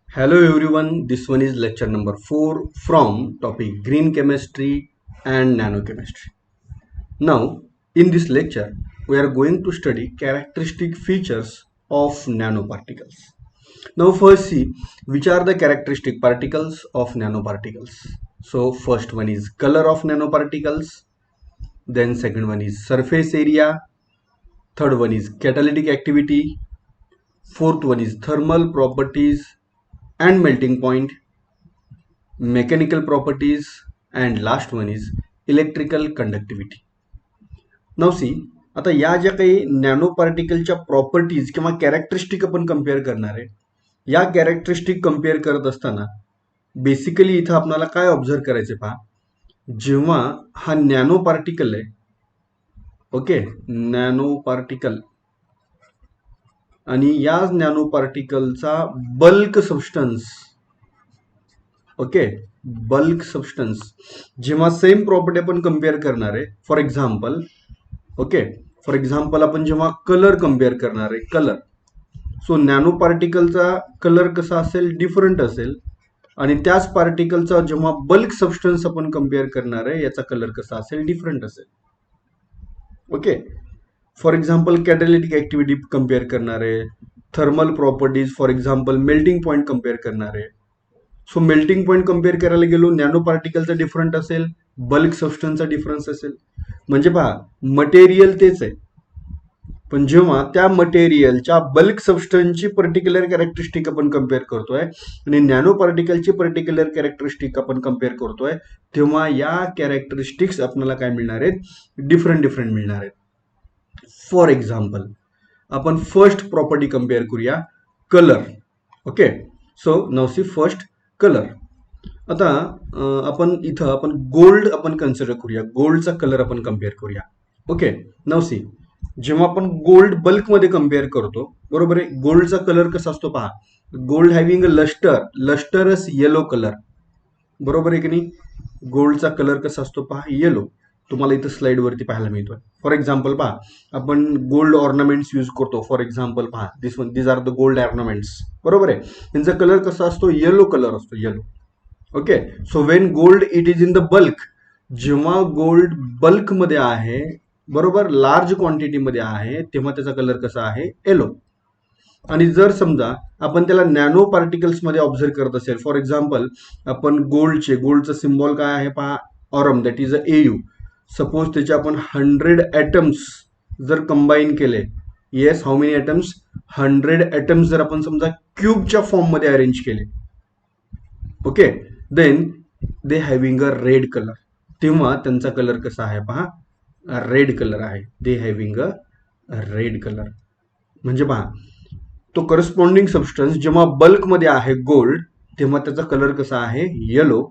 Hello everyone, this one is lecture number 4 from topic green chemistry and nanochemistry. Now, in this lecture, we are going to study characteristic features of nanoparticles. Now, first see which are the characteristic particles of nanoparticles. So, first one is color of nanoparticles, then second one is surface area, third one is catalytic activity, fourth one is thermal properties and melting point, mechanical properties, and last one is electrical conductivity. Now see आता या ज्या काही nano पार्टिकलच्या properties किंवा characteristic आपण compare करणार आहे, या कॅरेक्टरिस्टिक कम्पेअर करत असताना बेसिकली इथं आपल्याला काय ऑब्झर्व करायचे पहा, जेव्हा हा नॅनो पार्टिकल आहे, ओके, नॅनो पार्टिकल आणि या नॅनो पार्टिकलचा bulk substance, okay, bulk substance जेव्हा सेम प्रॉपर्टी आपण कम्पेअर करणार आहे, for example, okay, for example आपण जेव्हा कलर कम्पेअर करणार आहे, कलर, सो नॅनो पार्टिकलचा कलर कसा असेल, डिफरंट असेल, आणि त्याच पार्टिकलचा जेव्हा बल्क सबस्टन्स आपण कम्पेअर करणार आहे, याचा कलर कसा असेल, डिफरंट असेल. Okay, for example catalytic activity compare करणार आहे, thermal properties, for example melting point compare करणार आहे. सो मेल्टिंग पॉईंट कम्पेअर करायला गेलो, नॅनो पार्टिकलचा डिफरंट असेल, बल्क सबस्टन्सचा डिफरन्स असेल. म्हणजे पहा, मटेरियल तेच आहे, पण जेव्हा त्या मटेरियलच्या बल्क सबस्टन्सची पर्टिक्युलर कॅरेक्टरिस्टिक आपण कम्पेअर करतोय आणि नॅनो पार्टिकलची पर्टिक्युलर कॅरेक्टरिस्टिक आपण कम्पेअर करतोय, तेव्हा या कॅरेक्टरिस्टिक्स आपल्याला काय मिळणार आहेत, डिफरंट डिफरंट मिळणार आहेत. फॉर एक्झाम्पल आपण फर्स्ट प्रॉपर्टी कम्पेअर करूया, colour. Okay, so now see first colour. आता आपण इथं आपण गोल्ड आपण कन्सिडर करूया, गोल्डचा कलर आपण कम्पेअर करूया. ओके, नाउ सी जेव्हा आपण गोल्ड बल्कमध्ये कम्पेअर करतो, बरोबर आहे, गोल्डचा कलर कसा असतो पहा, gold having a lustre, lustrous yellow colour, बरोबर आहे की नाही. गोल्डचा कलर कसा असतो पहा, येलो, तुम्हाला इथं स्लाइड वरती पाहायला मिळतोय. फॉर एक्झाम्पल पहा, आपण गोल्ड ऑर्नामेंट्स यूज करतो, फॉर एक्झाम्पल पहा, दिस आर द गोल्ड ऑर्नामेंट्स, बरोबर आहे, त्यांचा कलर कसा असतो, येलो कलर असतो, yellow. Okay, so when gold it is in the bulk, जेव्हा गोल्ड बल्कमध्ये आहे, बरोबर, लार्ज क्वांटिटीमध्ये आहे, तेव्हा त्याचा कलर कसा आहे, येलो. आणि जर समजा आपण त्याला नॅनो पार्टिकल्स मध्ये ऑब्झर्व करत असेल, फॉर एक्झाम्पल आपण गोल्डचं सिम्बॉल काय आहे पहा, aurum, that is a AU. Suppose त्याचे आपण 100 ॲटम्स जर कंबाईन केले, yes, how many atoms, 100 atoms जर आपण समजा क्यूबच्या फॉर्म मध्ये अरेंज केले, okay, then they having a red colour, तेव्हा त्यांचा कलर कसा आहे पहा, रेड कलर आहे, they having a red colour. म्हणजे पहा, तो करस्पॉन्डिंग सबस्टन्स जेव्हा बल्कमध्ये आहे गोल्ड, तेव्हा त्याचा कलर कसा आहे, येलो.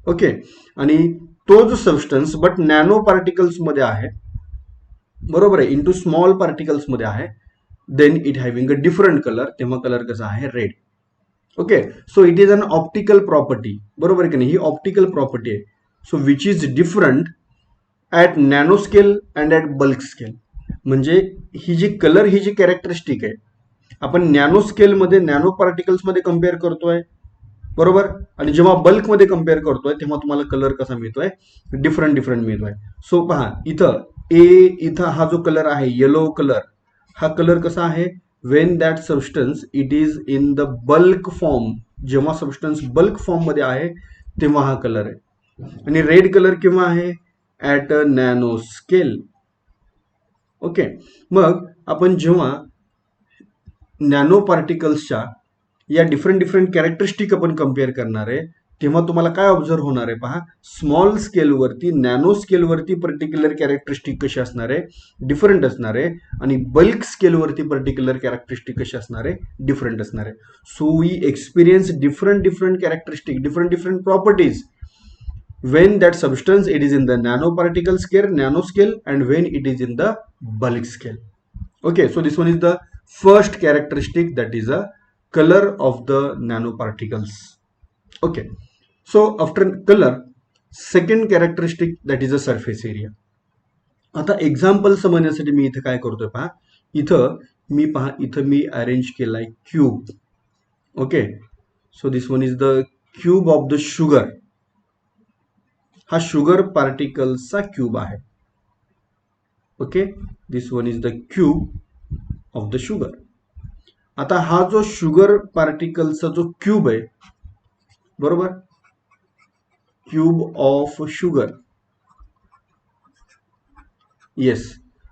ओके, आणि तो जो सबस्टन्स बट नॅनो पार्टिकल्स मध्ये आहे, बरोबर आहे, इंटू स्मॉल पार्टिकल्स मध्ये आहे, then it having a different colour, तेव्हा कलर कसा आहे, red. Okay, so it is an optical property, बरोबर आहे की नाही, ही ऑप्टिकल प्रॉपर्टी आहे. So which is different at nano scale and at bulk scale. म्हणजे ही जी कलर, ही जी कॅरेक्टरिस्टिक आहे, आपण नॅनो स्केलमध्ये, नॅनो पार्टिकल्समध्ये कम्पेअर करतोय, बरोबर, आणि जेव्हा बल्कमध्ये कम्पेअर करतोय, तेव्हा तुम्हाला कलर कसा मिळतोय, डिफरंट डिफरंट मिळतोय. सो पहा, इथं हा जो कलर आहे, येलो कलर, हा कलर कसा आहे, Wien that substance it is in the bulk form, जेव्हा सबस्टन्स बल्क फॉर्म मध्ये आहे, तेव्हा हा कलर आहे. आणि रेड कलर केव्हा आहे, at a nano scale. Okay, मग आपण जेव्हा नॅनो पार्टिकल्सच्या या डिफरंट डिफरंट कॅरेक्टरिस्टिक आपण कम्पेअर करणार आहे, तेव्हा तुम्हाला काय ऑब्झर्व होणार आहे पहा, स्मॉल स्केलवरती, नॅनो स्केलवरती पर्टिक्युलर कॅरेक्टरिस्टिक कशी असणार आहे, डिफरंट असणार आहे, आणि बल्क स्केलवरती पर्टिक्युलर कॅरेक्टरिस्टिक कशी असणार आहे, डिफरंट असणार आहे. So we experience different different characteristic, different different properties when that substance it is in the nanoparticle scale, nanoscale, and when it is in the bulk scale. Okay, so this one is the first characteristic, that is a color of the nanoparticles. Okay, so after color, second characteristic, that is a surface area. आता example समजण्यासाठी मी इथं काय करतोय पहा, इथं मी arrange केलाय cube. Okay, so this one is the cube of the sugar. हा sugar पार्टिकल्सचा cube आहे. Okay, this one is the cube of the sugar. आता हा जो शुगर पार्टिकलचा जो क्यूब आहे, बरोबर, क्यूब ऑफ शुगर. येस,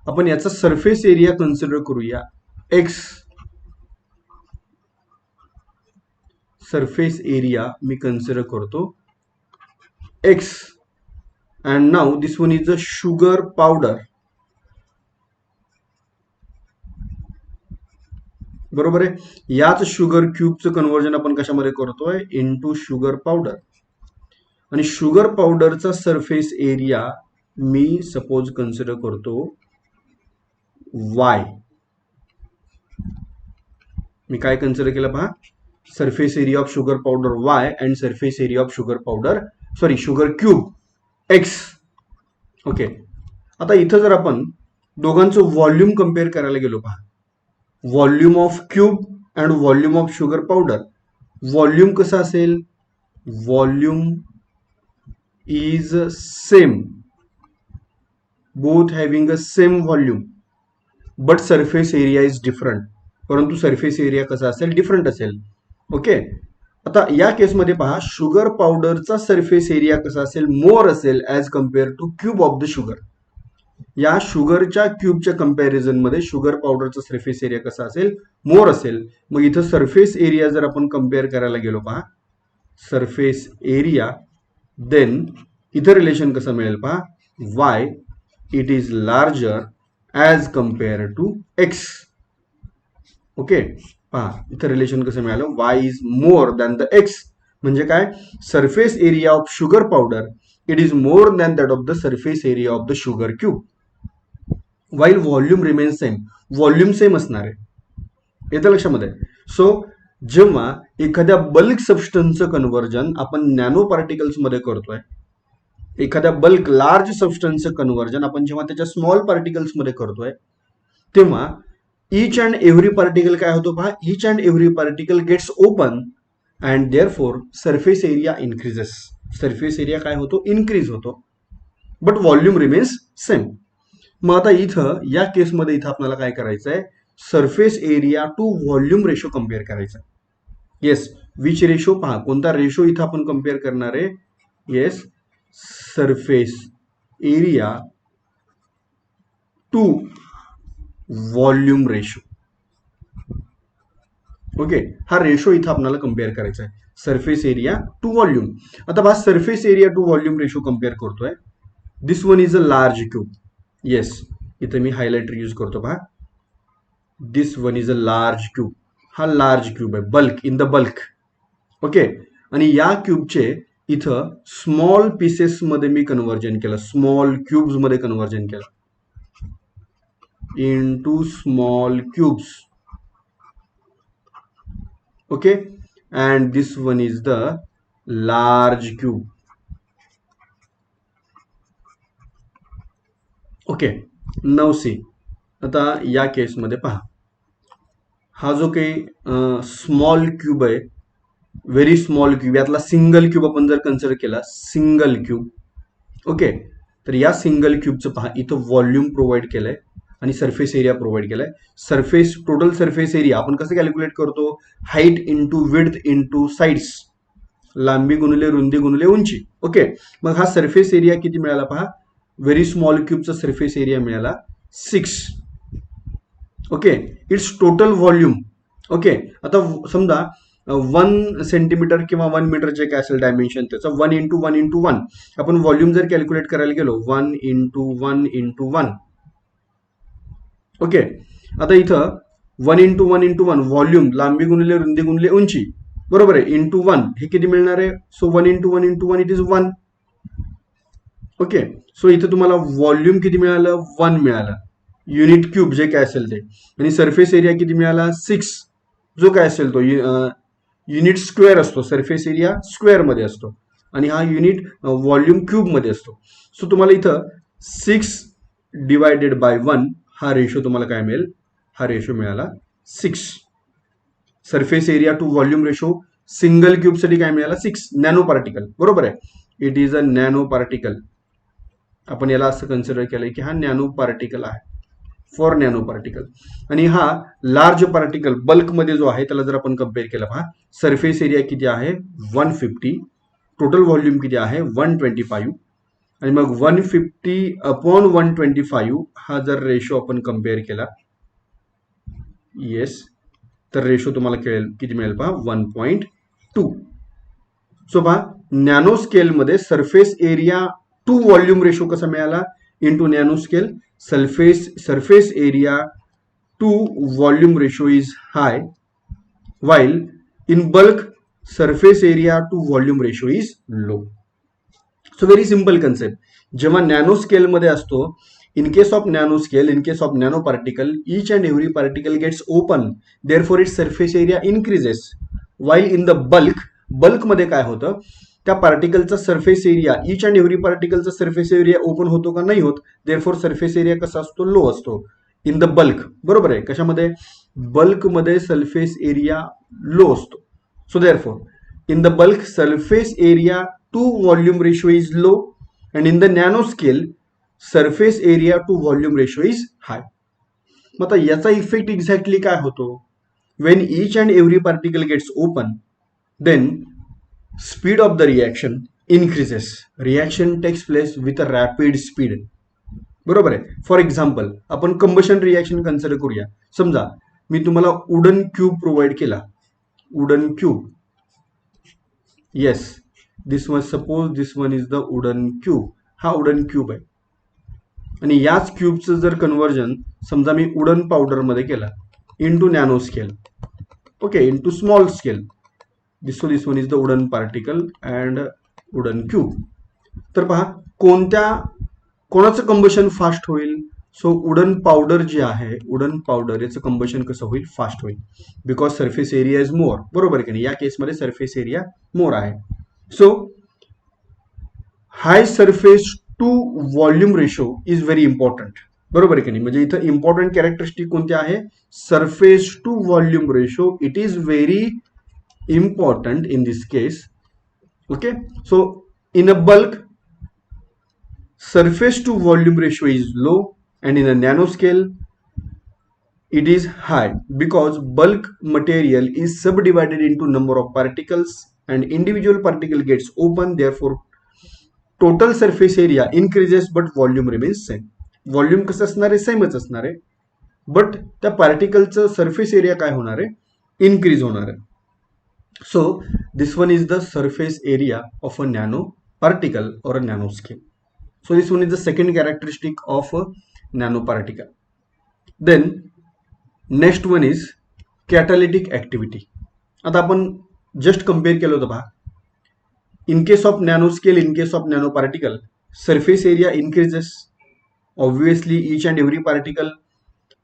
आपण याचा सरफेस एरिया कन्सिडर करूया एक्स. सरफेस एरिया मी कन्सिडर करतो x. And now this one is a sugar powder. बरोबर आहे. याच शुगर क्यूबचं कन्व्हर्जन आपण कशामध्ये करतोय, इनटू शुगर पावडर. आणि शुगर पावडरचा सरफेस एरिया मी सपोज कन्सिडर करतो वाय. मी काय कन्सिडर केलं पहा, surface area of sugar powder Y and surface area of sugar powder, sorry sugar cube x. Okay, आता इथं जर आपण दोघांचं व्हॉल्यूम कंपेअर करायला गेलो पहा, volume of cube and volume of sugar powder. Volume कसं असेल, volume is same, both having a same volume, but surface area is different. परंतु सरफेस एरिया कसा असेल, डिफरंट असेल. ओके, आता या केसमध्ये पहा, शुगर पावडरचा सरफेस एरिया कसा असेल, मोर असेल as compare two cube of the sugar. या शुगरच्या क्यूबच्या कंपॅरिझन मध्ये शुगर पावडरचा सरफेस एरिया कसा असेल, मोर असेल. मग इथं सरफेस एरिया जर आपण कम्पेअर करायला गेलो पहा, सरफेस एरिया, देन इथं रिलेशन कसं मिळेल पहा, Y it is larger as compare to X. Okay, पहा इथं रिलेशन कसं मिळालं, Y is more than the X. म्हणजे काय, surface area of sugar powder it is more than that of the surface area of the sugar cube. While volume remain same, volume same असणार आहे. येतं लक्षामध्ये. So जेव्हा एखाद्या bulk सबस्टन्सचं conversion आपण नॅनो पार्टिकल्समध्ये करतोय, एखाद्या बल्क लार्ज सबस्टन्सचं कन्व्हर्जन आपण जेव्हा त्याच्या स्मॉल पार्टिकल्समध्ये करतोय, तेव्हा each and every particle काय होतो पहा, each and every particle gets open and therefore surface area increases. Surface area काय होतो, इन्क्रीज होतो, बट व्हॉल्यूम रिमेन्स सेम. मग आता इथं या केसमध्ये इथं आपल्याला काय करायचं आहे, surface area to volume ratio compare करायचा. येस, विच रेशो पहा, कोणता रेशो इथं आपण कम्पेअर करणार आहे, yes, surface area to volume ratio. Okay, हा रेशो इथं आपल्याला कम्पेअर करायचा आहे, सरफेस एरिया टू व्हॉल्यूम. आता बा surface area to volume ratio compare करतोय. This one is a large cube. Yes, इथं मी हायलाइटर यूज करतो पहा, this one is a large cube. हा लार्ज क्यूब आहे, bulk, in the bulk. Okay, आणि या क्यूबचे इथं स्मॉल पीसेस मध्ये मी कन्व्हर्जन केलं, स्मॉल क्यूब्स मध्ये कन्व्हर्जन केलं, into small cubes. Okay, and this one is the large cube. Okay, now see, आता या केस मध्ये पहा, हा जो काही स्मॉल क्यूब आहे, व्हेरी स्मॉल क्यूब, यातला सिंगल क्यूब आपण जर कन्सिडर केला, सिंगल क्यूब. ओके, तर या सिंगल क्यूबचं पहा, इथं व्हॉल्यूम प्रोव्हाइड केलंय आणि सरफेस एरिया प्रोव्हाइड केलाय. सरफेस, टोटल सरफेस एरिया आपण कसं कॅल्क्युलेट करतो, height into width into sides, लांबी गुणिले रुंदी गुणिले उंची. ओके, मग हा सरफेस एरिया किती मिळाला पहा, व्हेरी स्मॉल क्यूबचा सरफेस एरिया मिळाला 6. Okay, it's total volume. Okay, आता समजा 1 सेंटीमीटर किंवा 1 मीटरचे काय असेल डायमेन्शन, त्याचं 1 इंटू 1 इंटू 1. आपण व्हॉल्यूम जर कॅल्क्युलेट करायला गेलो, 1 इंटू 1 इंटू 1. ओके, आता इथं 1 इंटू 1 इंटू 1 व्हॉल्यूम, लांबी गुणिले रुंदी गुणिले उंची, बरोबर आहे, इंटू 1, हे किती मिळणार आहे, so 1 into 1 into 1 it is 1. Okay, so इथं तुम्हाला व्हॉल्यूम किती मिळालं, 1 मिळालं, युनिट क्यूब जे काय असेल ते, आणि सरफेस एरिया किती मिळाला, 6, जो काय असेल तो युनिट स्क्वेअर असतो, सरफेस एरिया स्क्वेअर मध्ये असतो आणि हा युनिट व्हॉल्यूम क्यूब मध्ये असतो. सो तुम्हाला इथं 6 डिवायडेड बाय 1 हा रेशो तुम्हाला काय मिळेल, हा रेशो मिळाला 6. Surface area to volume ratio single क्यूबसाठी काय मिळाला 6 नॅनो पार्टिकल, बरोबर आहे. It is a nano particle. आपण याला असं कन्सिडर केलंय की हा नॅनो पार्टिकल आहे, फॉर नॅनो पार्टिकल. आणि हा लार्ज पार्टिकल बल्कमध्ये जो आहे त्याला जर आपण कम्पेअर केला, पहा सरफेस एरिया किती आहे 150, टोटल व्हॉल्यूम किती आहे 125, आणि मग 150 अपॉन 125 हा जर रेशो आपण कम्पेअर केला, येस, तर रेशो तुम्हाला कळेल किती मिळेल पहा 1.2. सो पहा नॅनो स्केलमध्ये surface area to volume ratio कसा मिळाला, into nano scale surface area to volume ratio is high, while in bulk surface area to volume ratio is low. So very simple concept. जेव्हा nano scale मध्ये असतो, in case of nanoscale, in case of nano particle, each and every particle gets open, therefore its surface area increases, while in the bulk मध्ये काय होतं, त्या पार्टिकलचा surface area, each and every पार्टिकलचा surface area open होतो का नाही होत, देअरफॉर सरफेस एरिया कसा असतो, लो असतो इन द बल्क, बरोबर आहे. कशामध्ये, बल्कमध्ये सरफेस एरिया लो असतो. So therefore in the bulk surface area to volume ratio is low, and in the nano scale surface area to volume ratio is high. मग आता याचा effect exactly काय होतो, when each and every particle gets open, then speed of the reaction increases, reaction takes place with a rapid speed, बरोबर आहे. For example आपण combustion reaction consider करूया. समजा मी तुम्हाला वुडन क्यूब प्रोव्हाइड केला, wooden cube, yes, this one, suppose this one is the wooden cube, हा wooden cube आहे, आणि याच क्यूबचं जर कन्व्हर्जन समजा मी वुडन पावडर मध्ये केला into nano scale, okay, into small scale, this one is the wooden particle and wooden cube. तर पहा कोणाचं कंबशन फास्ट होईल. सो वुडन पावडर जे आहे, वुडन पावडर याचं कंबशन कसं होईल, फास्ट होईल, because surface area is more, बरोबर की नाही. या केसमध्ये सरफेस एरिया मोर आहे. So high surface to volume ratio is very important, बरोबर की नाही. म्हणजे इथं इम्पॉर्टंट कॅरेक्टरिस्टिक कोणती आहे, surface to volume ratio, it is very important in this case. Okay, so in a bulk surface to volume ratio is low, and in a nanoscale it is high, because bulk material is subdivided into number of particles and individual particle gets open, therefore total surface area increases but volume remains same. Volume कसं असणार आहे, सेमच असणार आहे, but त्या पार्टिकलचं surface area काय होणार आहे, इनक्रीज होणार आहे. So this one is the surface area of a nano particle or a nanoscale. So this one is the second characteristic of a nanoparticle. Then next one is catalytic activity. आता आपण just compare केलं होतं पहा, in case of nanoscale, in case of nanoparticle, surface area increases, obviously each and every particle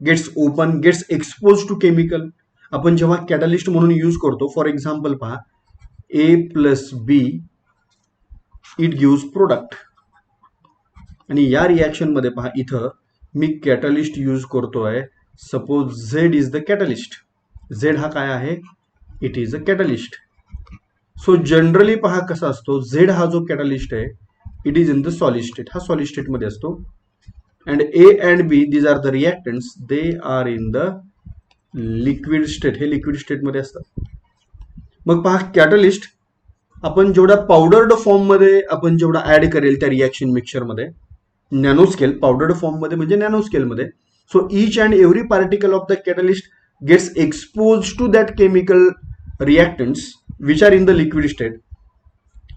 gets open, gets exposed to chemical. आपण जेव्हा catalyst म्हणून use करतो, for example पहा, A plus B it gives product, आणि या reaction मध्ये पहा इथं मी कॅटलिस्ट यूज करतोय, suppose Z is the catalyst. Z हा काय आहे, it is a catalyst. So generally पहा कसा असतो, झेड हा जो कॅटलिस्ट आहे it is in the solid state, हा सॉलिड स्टेट मध्ये असतो, and A and B these are the reactants, they are in the liquid state, हे लिक्विड स्टेट मध्ये असतात. मग पहा कॅटलिस्ट आपण जेवढा पावडर्ड फॉर्म मध्ये आपण जेवढा ऍड करेल त्या रिॲक्शन मिक्सचर मध्ये, नॅनोस्केल पावडर्ड फॉर्म मध्ये म्हणजे नॅनोस्केल मध्ये, so each and every particle of the catalyst gets expose to that chemical reactants which are in the liquid state,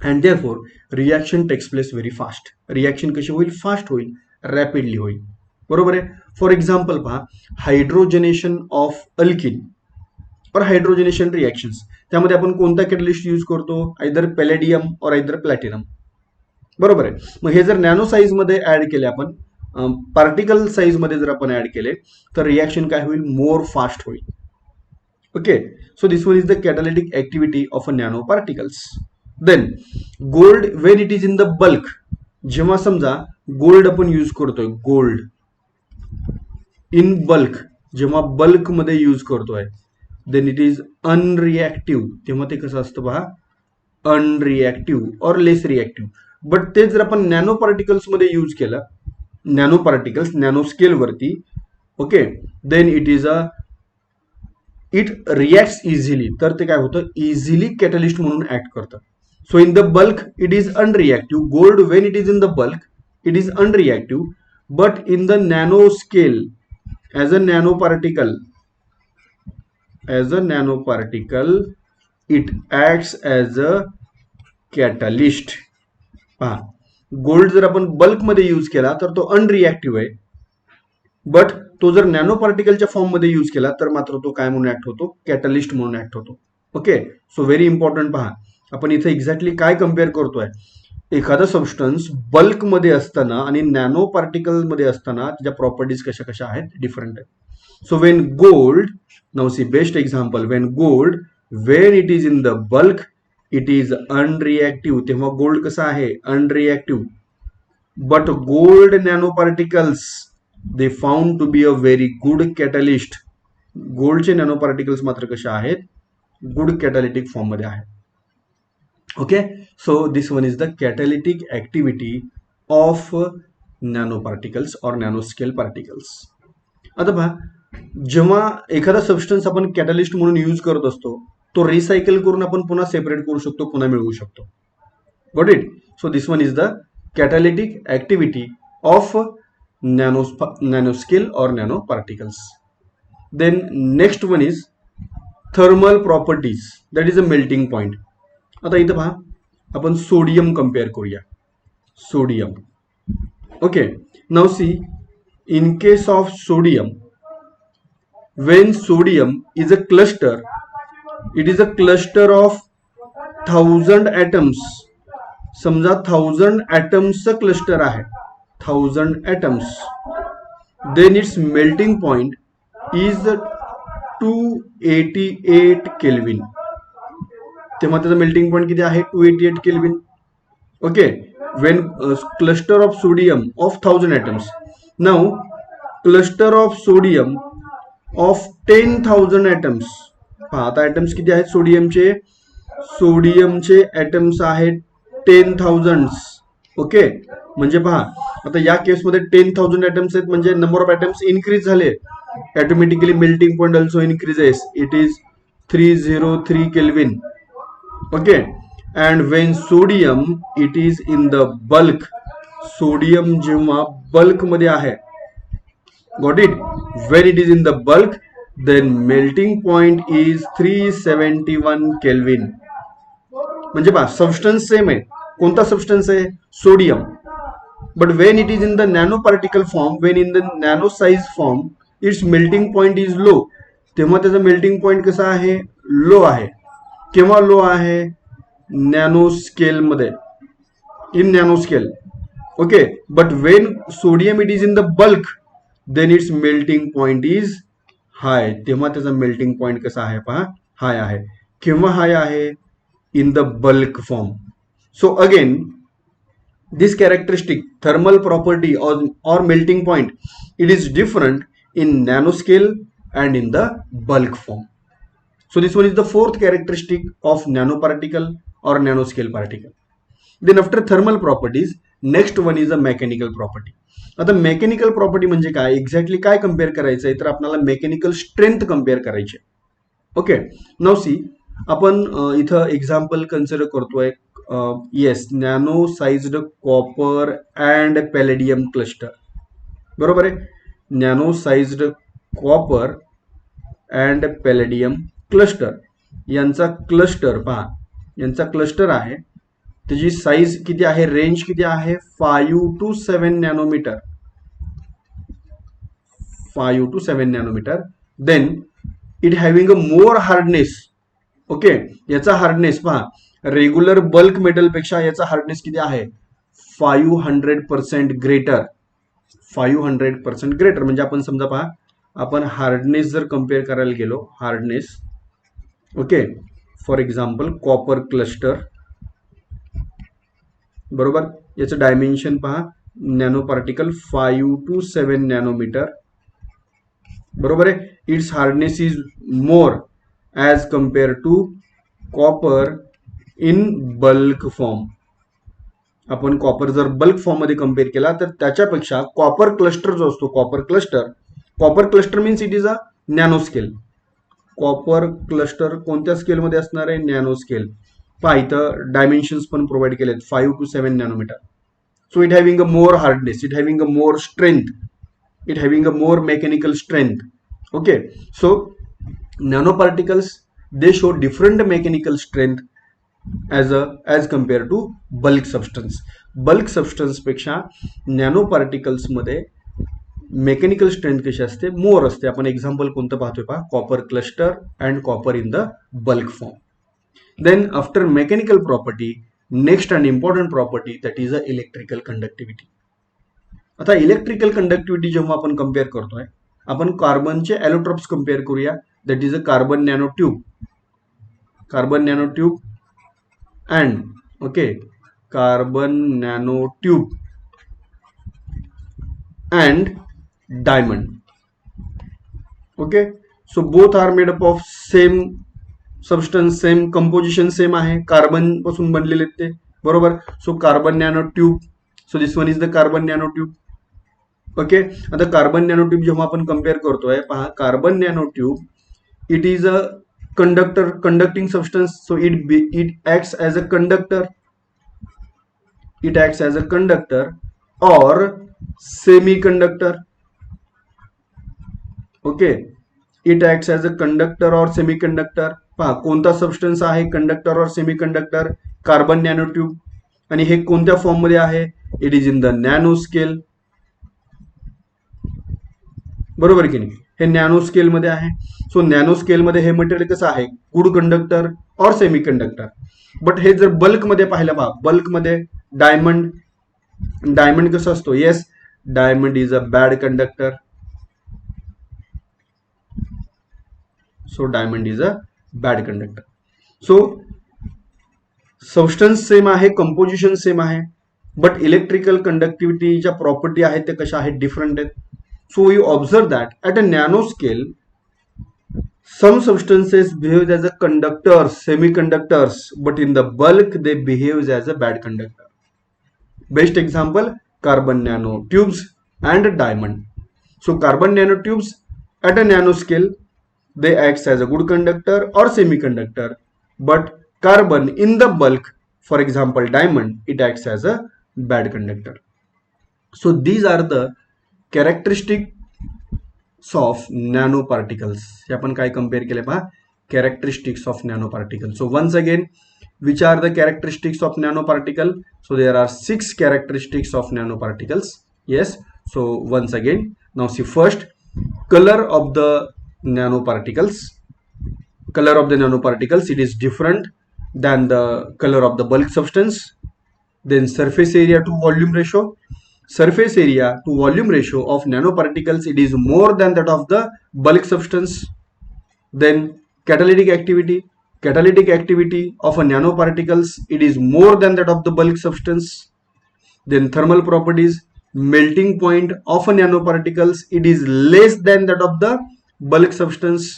and therefore reaction takes place very fast. Reaction कशी होईल, fast होईल, rapidly होईल, बरोबर आहे. For example पहा, हायड्रोजनेशन of alkene और हायड्रोजनेशन reactions, त्यामध्ये आपण कोणता कॅटलिस्ट यूज करतो, आयदर पॅलेडियम और आयदर प्लॅटिनम, बरोबर आहे. मग हे जर नॅनो साईज मध्ये ऍड केले आपण, पार्टिकल साईज मध्ये जर आपण ऍड केले तर रिॲक्शन काय होईल, मोर फास्ट होईल. Okay, so this one is the catalytic activity of a nano particles. Then gold when it is in the bulk, जेव्हा समजा गोल्ड आपण यूज करतोय, गोल्ड इन बल्क जेव्हा बल्क मध्ये यूज करतोय, देन इट इज अनरिॲक्टिव्ह, तेव्हा ते कसं असतं पहा, unreactive or less reactive. But तेच जर आपण नॅनो पार्टिकल्स मध्ये यूज केलं, नॅनो पार्टिकल्स नॅनो स्केल वरती, okay, then it is it reacts easily, तर ते काय होतं, इझिली कॅटलिस्ट म्हणून ऍक्ट करतं. So in the bulk it is unreactive. Gold when it is in the bulk it is unreactive, but in the nano scale as a nano particle, it acts as a catalyst. पहा, gold जर आपण बल्कमध्ये use केला तर तो अनरिॲक्टिव्ह आहे, but तो जर नॅनो पार्टिकलच्या फॉर्म मध्ये यूज केला तर मात्र तो काय म्हणून ऍक्ट होतो, कॅटलिस्ट म्हणून ऍक्ट होतो. Okay, so very important. पहा, आपण इथे एक्झॅक्टली काय कम्पेअर करतोय, एखादा सबस्टन्स बल्क मध्ये असताना आणि नॅनो पार्टिकल मध्ये असताना त्याच्या प्रॉपर्टीज कशा कशा आहेत, डिफरंट आहेत. So when gold, now see best example, when gold when it is in the bulk it is unreactive, तेव्हा गोल्ड कसा आहे, unreactive. But gold nano particles they found to be a very good catalyst. गोल्डचे nano particles मात्र कशा आहेत, good catalytic form मध्ये आहेत. Okay, so this one is the catalytic activity of nano particles और नॅनो स्केल पार्टिकल्स. आता पहा, जेव्हा एखादा सबस्टन्स आपण कॅटलिस्ट म्हणून यूज करत असतो, तो रिसायकल करून आपण पुन्हा सेपरेट करू शकतो, पुन्हा मिळवू शकतो. Got it? So this one is the catalytic activity of nanoscale or nanoparticles. Then next one is thermal properties, that is a melting point. आता इथं पहा, आपण सोडियम कंपेअर करूया. Sodium, okay, now C, in case of sodium, when sodium is a cluster, it is a cluster of 1000 atoms. समजा 1000 atoms चा cluster आहे, 1000 atoms, then its melting point is 288 Kelvin. तेव्हा त्याचा मेल्टिंग पॉइंट किती आहे, 288 kelvin. Okay, Wien cluster of sodium of 1000 atoms, now cluster of sodium of 10,000 atoms. पहा, आता atoms किती आहेत सोडियमचे, सोडियमचे atoms आहेत 10,000. ओके, म्हणजे पहा, आता या केसमध्ये 10,000 atoms आहेत, म्हणजे नंबर ऑफ atoms इन्क्रीज झाले, automatically melting point also increases, it is 303 kelvin. Okay, and when sodium it is in the bulk, sodium जेव्हा बल्क मध्ये आहे, got it, when it is in the bulk then melting point is 371 kelvin. म्हणजे पहा, substance same आहे. कोणता substance आहे, sodium, but when it is in the nanoparticle form, when in the nano size form, its melting point is low. तेव्हा त्याचा melting point कसा आहे, low आहे. केव्हा लो आहे, नॅनो स्केल मध्ये, in nano scale. Okay, but when sodium it is in the bulk then its melting point is high. तेव्हा त्याचा मेल्टिंग पॉइंट कसा आहे, पहा, हाय आहे. केव्हा हाय आहे, in the bulk form. So again this characteristic thermal property or melting point, it is different in nanoscale and in the bulk form. So this one is the fourth characteristic of nanoparticle or nanoscale particle. Then after thermal properties, next one is a mechanical property. आता mechanical property म्हणजे काय, exactly काय compare करायचं आहे, तर आपल्याला mechanical strength compare करायची. Okay, now see, आपण इथं एक्झाम्पल कन्सिडर करतोय, yes, nano sized copper and palladium cluster. बरोबर आहे, nano sized copper and palladium cluster, यांचा क्लस्टर पहा, यांचा क्लस्टर आहे, त्याची साईज किती आहे, रेंज किती आहे, 5 to 7 nanometre, 5 to 7 nanometre. Then it having a more hardness. Okay, याचा हार्डनेस पहा, रेग्युलर बल्क मेटल पेक्षा याचा हार्डनेस किती आहे, 500% ग्रेटर, 500% ग्रेटर. म्हणजे आपण समजा पहा, आपण हार्डनेस जर कम्पेअर करायला गेलो, hardness, okay, for example copper cluster, बरोबर, याचं डायमेन्शन पहा, नॅनो पार्टिकल 5 to 7 नॅनोमीटर, बरोबर आहे. Its hardness is more as compare to copper in bulk form. आपण कॉपर जर बल्क फॉर्म मध्ये कम्पेअर केला तर त्याच्यापेक्षा कॉपर क्लस्टर जो असतो, copper cluster means it is a nano scale. Copper cluster कोणत्या स्केलमध्ये असणार आहे? Nano scale. पहा इथं डायमेन्शन्स पण प्रोव्हाइड केलेत 5 to 7 nanometre. So it having a more hardness, it having a more strength, it having a more mechanical strength. Okay, so nano particles they show different mechanical strength as compare to bulk substance. Bulk substance पेक्षा nano पार्टिकल्समध्ये mechanical strength कशी असते? More असते. आपण example कोणतं पाहतोय पहा, copper cluster and copper in the bulk form. Then after mechanical property, next and important property that is a electrical conductivity. आता इलेक्ट्रिकल कंडक्टिव्हिटी जेव्हा आपण कम्पेअर करतोय, आपण कार्बनचे ॲलोट्रॉप्स कम्पेअर करूया. That is a carbon nano tube, carbon nano tube and okay carbon nano tube and diamond. Okay, so both are made up of same substance, same composition, same आहे, carbon पासून बनलेले ते, बरोबर. So carbon nano tube, so this one is the carbon nano tube. Okay, आता carbon nano tube जेव्हा आपण compare करतोय, पहा carbon nano tube it is a conductor, conducting substance. So it acts as a conductor, it acts as a conductor और semi conductor. Okay, it acts as a conductor और semi conductor. पहा कोणता substance आहे conductor और semi conductor? Carbon nano tube. आणि हे कोणत्या form मध्ये आहे? It is in the nano scale, बरोबर की नाही? हे नॅनो स्केल मध्ये आहे. सो नॅनो स्केल मध्ये हे मटेरियल कसं आहे? गुड कंडक्टर और सेमी कंडक्टर. बट हे जर बल्क मध्ये पाहिलं, पहा बल्क मध्ये डायमंड, डायमंड कसं असतो? Yes, diamond is a bad conductor. So diamond is a bad conductor. So substance same आहे, कंपोजिशन सेम आहे, बट इलेक्ट्रिकल कंडक्टिव्हिटीच्या प्रॉपर्टी आहेत ते कशा आहेत? डिफरंट आहेत. So you observe that at a nano scale some substances behave as a conductors, semiconductors, but in the bulk they behave as a bad conductor. Best example, carbon nanotubes and diamond. So carbon nanotubes at a nanoscale, they act as a good conductor or semiconductor, but carbon in the bulk, for example diamond, it acts as a bad conductor. So these are the characteristics of nanoparticles. हे आपण काय compare केले पहा, characteristics of nanoparticles. So once again, which are the characteristics of nanoparticle? So there are 6 characteristics of nanoparticles. Yes, so once again, now see first, color of the nanoparticles. Color of the nanoparticles, it is different than the color of the bulk substance. Then surface area to volume ratio. Surface area to volume ratio of nanoparticles, it is more than that of the bulk substance. Then catalytic activity, catalytic activity of a nanoparticles, it is more than that of the bulk substance. Then thermal properties, melting point of a nanoparticles, it is less than that of the bulk substance.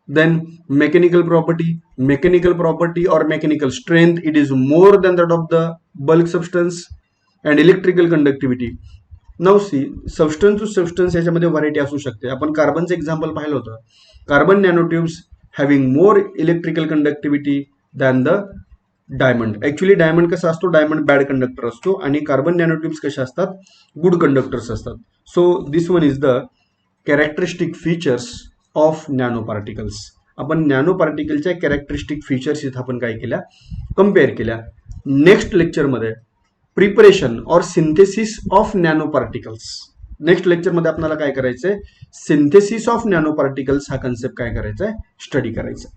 Then mechanical property or mechanical strength, it is more than that of the bulk substance. And electrical conductivity. Now see, substance to substance याच्यामध्ये variety असू शकते. आपण कार्बनचं example पाहिलं होतं. Carbon nanotubes having more electrical conductivity than the diamond. Actually diamond कसा असतो? Diamond bad conductor असतो आणि कार्बन नॅनोट्यूब्स कशा असतात? गुड कंडक्टर्स असतात. So this one is the characteristic features of nano particles. आपण नॅनो पार्टिकलच्या कॅरेक्टरिस्टिक फीचर्स इथं आपण काय केल्या? कम्पेअर केल्या. नेक्स्ट लेक्चरमध्ये प्रिपरेशन और synthesis of nano particles. Next लेक्चरमध्ये आपल्याला काय करायचंय? सिंथेसिस ऑफ नॅनो पार्टिकल्स हा कन्सेप्ट काय करायचा आहे? स्टडी करायचा.